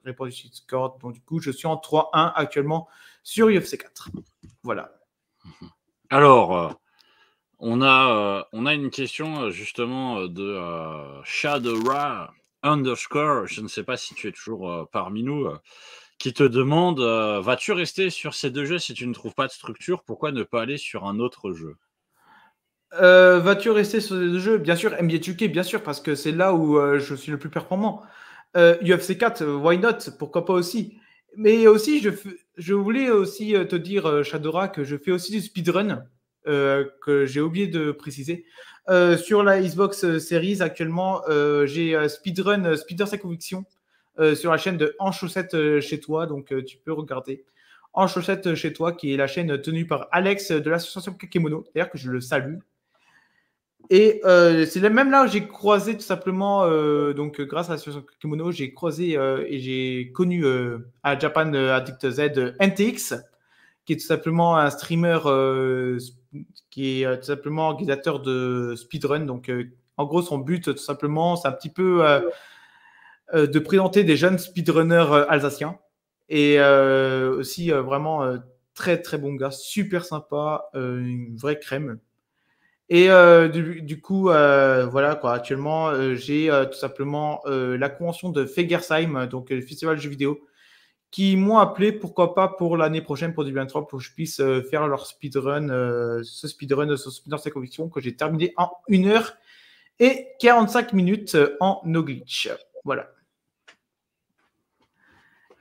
répondu Discord. Donc, du coup, je suis en 3-1 actuellement sur UFC 4. Voilà. Alors, on a une question justement de Shadowra _ je ne sais pas si tu es toujours parmi nous, qui te demande vas-tu rester sur ces 2 jeux si tu ne trouves pas de structure? Pourquoi ne pas aller sur un autre jeu? Vas-tu rester sur les 2 jeux? Bien sûr, NBA 2K, bien sûr, parce que c'est là où je suis le plus performant. UFC 4, why not? Pourquoi pas aussi? Mais aussi, je voulais aussi te dire, Shadora, que je fais aussi du speedrun, que j'ai oublié de préciser. Sur la Xbox Series, actuellement, j'ai speedrun Speeder sa conviction sur la chaîne de En Chaussette chez toi, donc tu peux regarder. En Chaussette chez toi, qui est la chaîne tenue par Alex de l'association Kakemono, d'ailleurs que je le salue. Et c'est même là où j'ai croisé tout simplement, donc grâce à l'association Kimono, j'ai croisé et j'ai connu à Japan Addict Z NTX, qui est tout simplement un streamer qui est tout simplement organisateur de speedrun. Donc en gros, son but tout simplement, c'est un petit peu de présenter des jeunes speedrunners alsaciens. Et aussi vraiment très très bon gars, super sympa, une vraie crème. Et du coup, voilà quoi. Actuellement, j'ai tout simplement la convention de Fegersheim, donc le festival de jeux vidéo, qui m'ont appelé, pourquoi pas pour l'année prochaine, pour 2023, pour que je puisse faire leur speedrun, ce speedrun, ce speedrun, cette conviction que j'ai terminé en 1h45 en no glitch. Voilà.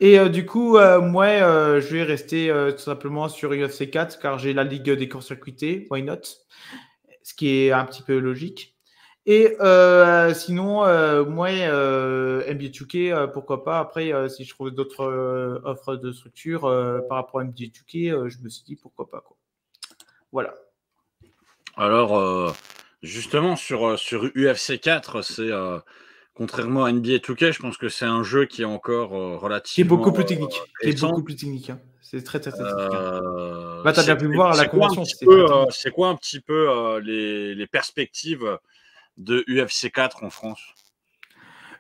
Et du coup, moi, je vais rester tout simplement sur UFC 4 car j'ai la ligue des courts-circuités, why not? Ce qui est un petit peu logique. Et sinon, moi, NBA 2K, pourquoi pas. Après, si je trouve d'autres offres de structure par rapport à NBA 2K, je me suis dit pourquoi pas, quoi. Voilà. Alors, justement, sur UFC 4, c'est contrairement à NBA 2K, je pense que c'est un jeu qui est encore Qui est beaucoup relativement plus technique. Qui est récent. beaucoup plus technique. Hein. C'est très, très, très technique. Hein. Bah, t'as bien pu C'est voir à la c'est quoi un convention. petit C'est très peu, technique. c'est quoi un petit peu les perspectives de UFC 4 en France?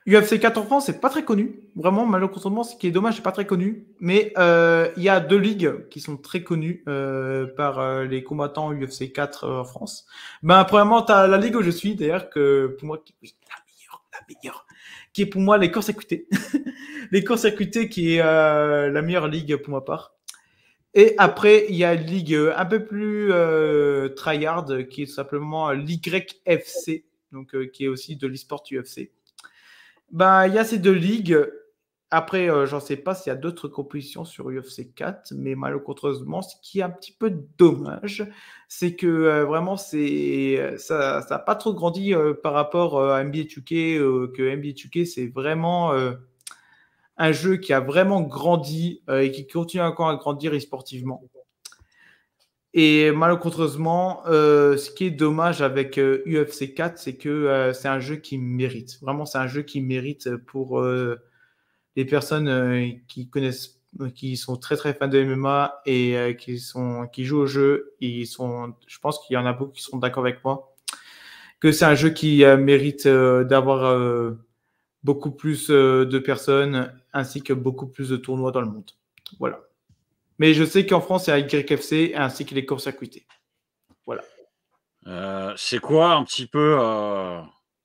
UFC 4 en France, c'est pas très connu. Vraiment, malheureusement, ce qui est dommage, c'est pas très connu. Mais il y a 2 ligues qui sont très connues par les combattants UFC 4 en France. Ben, premièrement, tu as la ligue où je suis, d'ailleurs, que pour moi, la meilleure, qui est pour moi les courts-circuités. Les courts-circuités qui est la meilleure ligue pour ma part. Et après, il y a une ligue un peu plus tryhard, qui est tout simplement l'YFC, donc qui est aussi de l'e-sport UFC. Ben, il y a ces 2 ligues. Après, j'en sais pas s'il y a d'autres compétitions sur UFC 4, mais malheureusement, ce qui est un petit peu dommage, c'est que vraiment, ça a pas trop grandi par rapport à NBA 2K, que NBA 2K, c'est vraiment un jeu qui a vraiment grandi et qui continue encore à grandir e-sportivement. Et malheureusement, ce qui est dommage avec UFC 4, c'est que c'est un jeu qui mérite. Vraiment, c'est un jeu qui mérite pour les personnes qui connaissent, qui sont très très fans de MMA et qui jouent au jeu. Je pense qu'il y en a beaucoup qui seront d'accord avec moi, que c'est un jeu qui mérite d'avoir beaucoup plus de personnes ainsi que beaucoup plus de tournois dans le monde. Voilà. Mais je sais qu'en France, il y a YFC ainsi que les courts-circuités. Voilà. C'est quoi un petit peu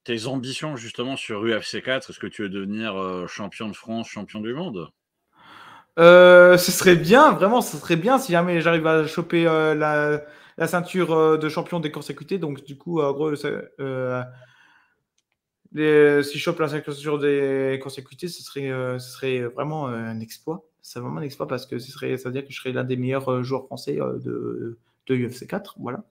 tes ambitions justement sur UFC 4? Est-ce que tu veux devenir champion de France, champion du monde? Ce serait bien, vraiment, ce serait bien si jamais j'arrive à choper la ceinture de champion des courts-circuités. Donc, du coup, en gros, si je chope la ceinture des courts-circuités, ce serait vraiment un exploit. C'est vraiment un exploit parce que ça veut dire que je serais l'un des meilleurs joueurs français de UFC 4. Voilà.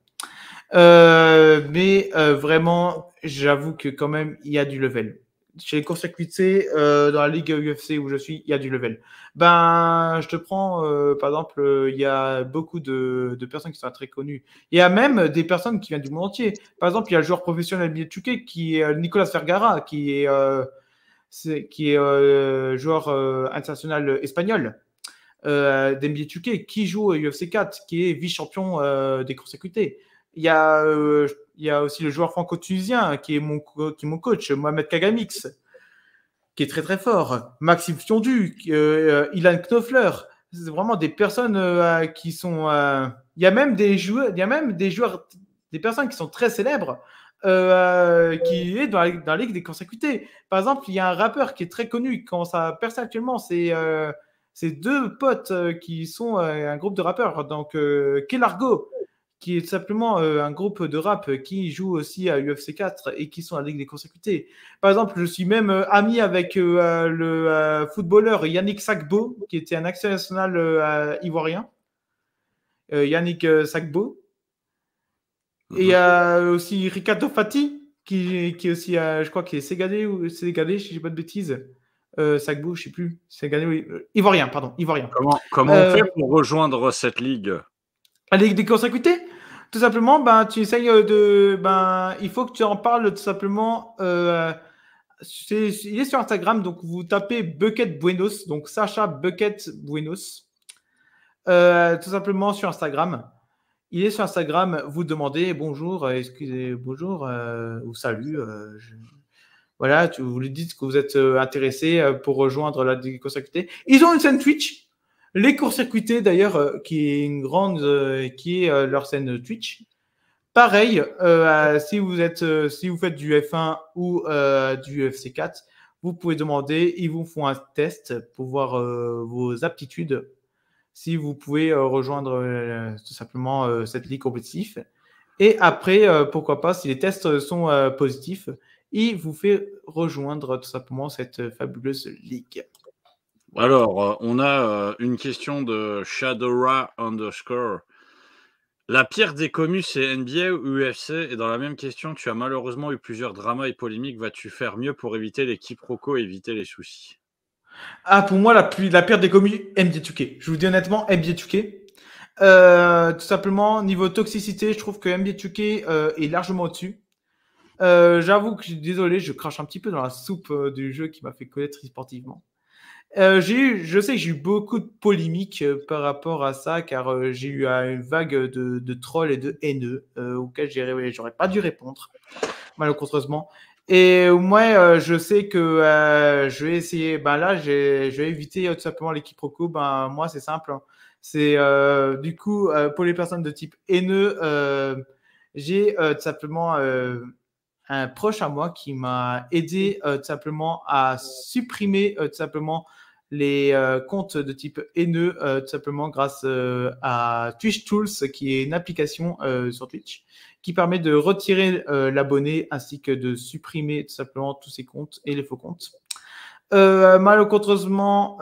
Mais vraiment, j'avoue que quand même, il y a du level. Chez les courts-circuités, dans la ligue UFC où je suis, il y a du level. Ben, je te prends, par exemple, il y a beaucoup de personnes qui sont très connues. Il y a même des personnes qui viennent du monde entier. Par exemple, il y a le joueur professionnel NBA 2K qui est Nicolas Vergara, qui est joueur international espagnol d'NBA 2K, qui joue au UFC 4, qui est vice-champion des courts-circuités. Il y a aussi le joueur franco-tunisien qui est mon coach, Mohamed Kagamix. qui est très très fort. Maxime Fiondu, Ilan Knofler. C'est vraiment des personnes qui sont. Il y a même des joueurs, des personnes qui sont très célèbres qui est dans la Ligue des consécutés. Par exemple, il y a un rappeur qui est très connu, qui commence à percer actuellement. C'est deux potes qui sont un groupe de rappeurs. Donc, Kelargo, qui est tout simplement un groupe de rap qui joue aussi à UFC 4 et qui sont à la Ligue des consécutés. Par exemple, je suis même ami avec le footballeur Yannick Sakbo, qui était un action national ivoirien. Yannick Sakbo. Et il y a aussi Ricardo Fati, qui est aussi, je crois, qui est sénégalais, si je dis pas de bêtises. Sakbo, je sais plus. Sénégalais, oui. Ivoirien, pardon. Ivoirien. Comment on fait pour rejoindre cette ligue? La Ligue des consécutés? Tout simplement, tu essayes il faut que tu en parles tout simplement. Il est sur Instagram, donc vous tapez Bucket Buenos, donc Sacha Bucket Buenos. Tout simplement sur Instagram. Il est sur Instagram, vous demandez bonjour, bonjour ou salut. Voilà, vous lui dites que vous êtes intéressé pour rejoindre la Ligue des consécutés. Ils ont une scène Twitch. Les courts-circuités, d'ailleurs, qui est une grande, qui est leur scène Twitch. Pareil, si vous faites du F1 ou du UFC 4, vous pouvez demander, ils vous font un test pour voir vos aptitudes. Si vous pouvez rejoindre tout simplement cette ligue compétitive. Et après, pourquoi pas, si les tests sont positifs, il vous fait rejoindre tout simplement cette fabuleuse ligue. Alors, on a une question de Shadowra _. La pire des commus, c'est NBA ou UFC? Et dans la même question, tu as malheureusement eu plusieurs dramas et polémiques. Vas-tu faire mieux pour éviter les quiproquos et éviter les soucis? Pour moi, la pire des communes, NBA 2K. Je vous dis honnêtement, NBA 2K. Tout simplement, niveau toxicité, je trouve que NBA 2K est largement au-dessus. J'avoue que je suis désolé, je crache un petit peu dans la soupe du jeu qui m'a fait connaître sportivement. Je sais que j'ai eu beaucoup de polémiques par rapport à ça, car j'ai eu une vague de trolls et de haineux auxquels j'aurais pas dû répondre, malheureusement. Et moi, je sais que je vais essayer. Là, je vais éviter tout simplement les quiproquos. Moi, c'est simple. Hein. C'est du coup pour les personnes de type haineux, j'ai tout simplement un proche à moi qui m'a aidé tout simplement à supprimer tout simplement les comptes de type haineux tout simplement grâce à Twitch Tools, qui est une application sur Twitch qui permet de retirer l'abonné ainsi que de supprimer tout simplement tous ces comptes et les faux comptes. Malheureusement,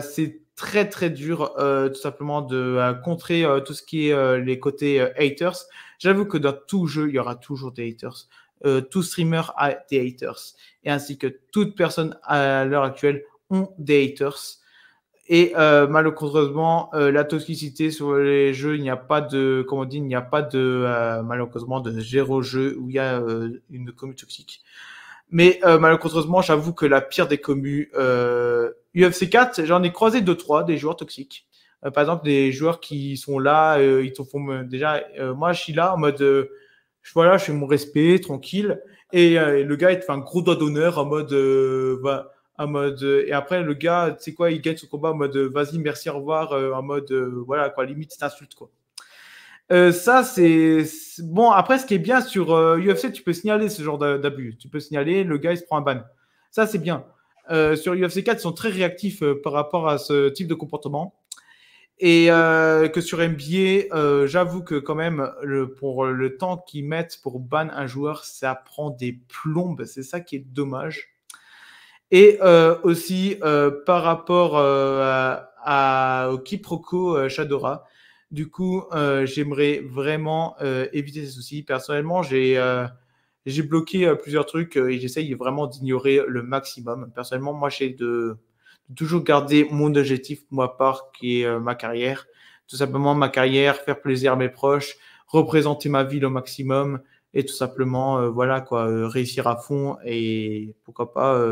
c'est très très dur tout simplement de contrer tout ce qui est les côtés haters. J'avoue que dans tout jeu, il y aura toujours des haters. Tout streamer a des haters. Et ainsi que toute personne à l'heure actuelle ont des haters. Et malheureusement, la toxicité sur les jeux, il n'y a pas de, comme on dit, il n'y a pas de, malheureusement, de zéro jeu où il y a une commu toxique. Mais malheureusement, j'avoue que la pire des commus, UFC 4, j'en ai croisé 2-3 des joueurs toxiques. Par exemple, des joueurs qui sont là, ils te font déjà, moi je suis là en mode, voilà, je fais mon respect, tranquille, et le gars il te fait un gros doigt d'honneur en mode, et après le gars, tu sais quoi, il gagne son combat en mode, vas-y, merci, au revoir, en mode, voilà quoi, limite c'est insulte quoi. Ça, c'est bon. Après, ce qui est bien sur UFC, tu peux signaler ce genre d'abus. Tu peux signaler, le gars, il se prend un ban. Ça, c'est bien. Sur UFC 4, ils sont très réactifs par rapport à ce type de comportement. Et que sur NBA, j'avoue que quand même, pour le temps qu'ils mettent pour ban un joueur, ça prend des plombes. C'est ça qui est dommage. Et aussi, par rapport au quiproquo Shadora, du coup, j'aimerais vraiment éviter ces soucis. Personnellement, j'ai bloqué plusieurs trucs et j'essaye vraiment d'ignorer le maximum. Personnellement, moi, j'ai de toujours garder mon objectif, moi, part, qui est ma carrière. Tout simplement, ma carrière, faire plaisir à mes proches, représenter ma ville au maximum et tout simplement, voilà, quoi, réussir à fond et pourquoi pas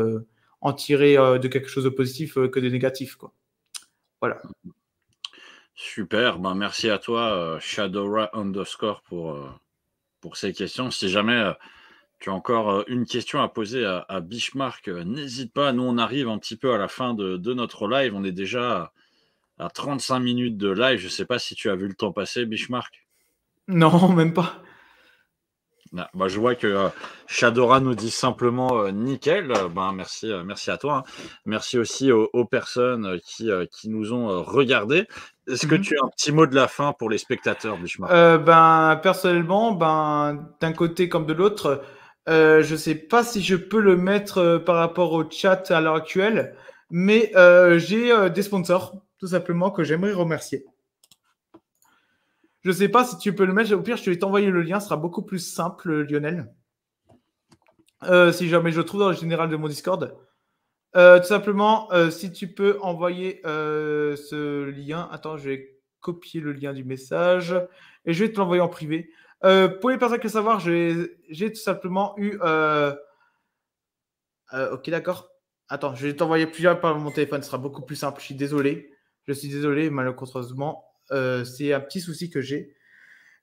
en tirer de quelque chose de positif que de négatif, quoi. Voilà. Super, merci à toi, Shadowra _ pour ces questions. Si jamais Tu as encore une question à poser à Bishmark. N'hésite pas, nous on arrive un petit peu à la fin de notre live. On est déjà à 35 minutes de live. Je ne sais pas si tu as vu le temps passer, Bishmark. Non, même pas. Ah, bah, je vois que Shadora nous dit simplement nickel. Ben, merci, merci à toi, hein. Merci aussi aux personnes qui nous ont regardés. Est-ce que tu as un petit mot de la fin pour les spectateurs, Bishmark? Ben, personnellement, ben, d'un côté comme de l'autre, je sais pas si je peux le mettre par rapport au chat à l'heure actuelle, mais j'ai des sponsors, tout simplement, que j'aimerais remercier. Je sais pas si tu peux le mettre, au pire, je vais t'envoyer le lien, ce sera beaucoup plus simple, Lionel. Si jamais je le trouve dans le général de mon Discord. Tout simplement, si tu peux envoyer ce lien. Attends, je vais copier le lien du message et je vais te l'envoyer en privé. Pour les personnes qui veulent savoir, j'ai tout simplement eu. Ok, d'accord. Attends, je vais t'envoyer plusieurs par mon téléphone. Ce sera beaucoup plus simple. Je suis désolé. Je suis désolé, malheureusement. C'est un petit souci que j'ai.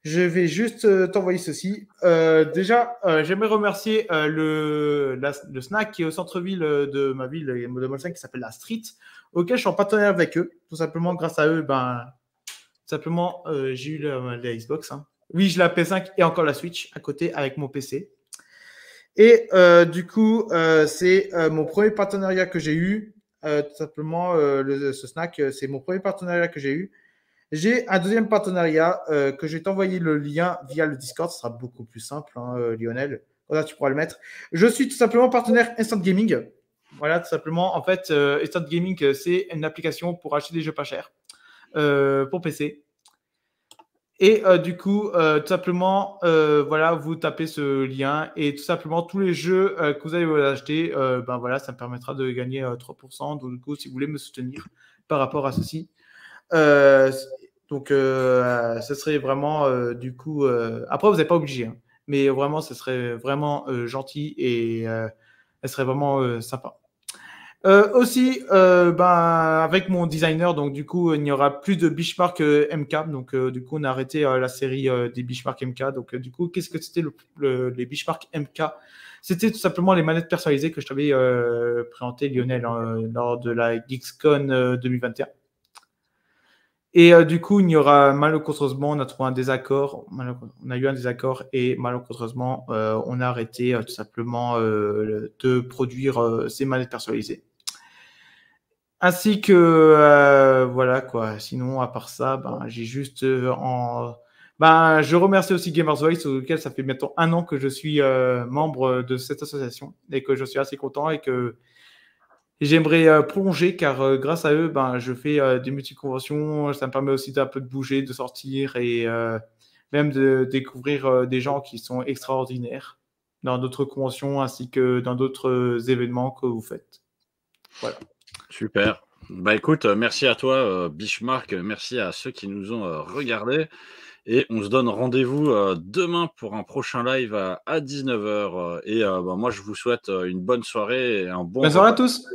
Je vais juste t'envoyer ceci. Déjà, j'aimerais remercier le snack qui est au centre-ville de ma ville, de Molsheim, qui s'appelle la Street, auquel je suis en partenaire avec eux. Tout simplement, grâce à eux, j'ai eu la Xbox. Hein. Oui, j'ai la PS5 et encore la Switch à côté avec mon PC. Et du coup, c'est mon premier partenariat que j'ai eu. Tout simplement, ce snack, c'est mon premier partenariat que j'ai eu. J'ai un deuxième partenariat que je vais t'envoyer le lien via le Discord. Ce sera beaucoup plus simple, hein, Lionel. Voilà, tu pourras le mettre. Je suis tout simplement partenaire Instant Gaming. Voilà, tout simplement. En fait, Instant Gaming, c'est une application pour acheter des jeux pas chers pour PC. Et du coup, tout simplement, voilà, vous tapez ce lien et tout simplement tous les jeux que vous allez acheter, ben voilà, ça me permettra de gagner 3%. Donc, du coup, si vous voulez me soutenir par rapport à ceci, donc, ce serait vraiment, du coup, après, vous n'êtes pas obligé, hein, mais vraiment, ce serait vraiment gentil et ce serait vraiment sympa. Aussi, avec mon designer, donc du coup, il n'y aura plus de Bishmark MK. Donc, du coup, on a arrêté la série des Bishmark MK. Donc, du coup, qu'est-ce que c'était les Bishmark MK? C'était tout simplement les manettes personnalisées que je t'avais présenté, Lionel, lors de la GeeksCon 2021. Et du coup, il y aura malheureusement, on a trouvé un désaccord, on a eu un désaccord et malheureusement, on a arrêté tout simplement de produire ces manettes personnalisées. Ainsi que voilà quoi. Sinon, à part ça, j'ai juste je remercie aussi Gamers Voice, auquel ça fait maintenant 1 an que je suis membre de cette association et que je suis assez content et que j'aimerais plonger car grâce à eux, je fais des multi-conventions. Ça me permet aussi d'un peu de bouger, de sortir et même de découvrir des gens qui sont extraordinaires dans d'autres conventions ainsi que dans d'autres événements que vous faites. Voilà. Super. Bah écoute, merci à toi, Bishmark. Merci à ceux qui nous ont regardés. Et on se donne rendez-vous demain pour un prochain live à 19h. Et moi, je vous souhaite une bonne soirée et un bon Bonne soirée à repas. tous.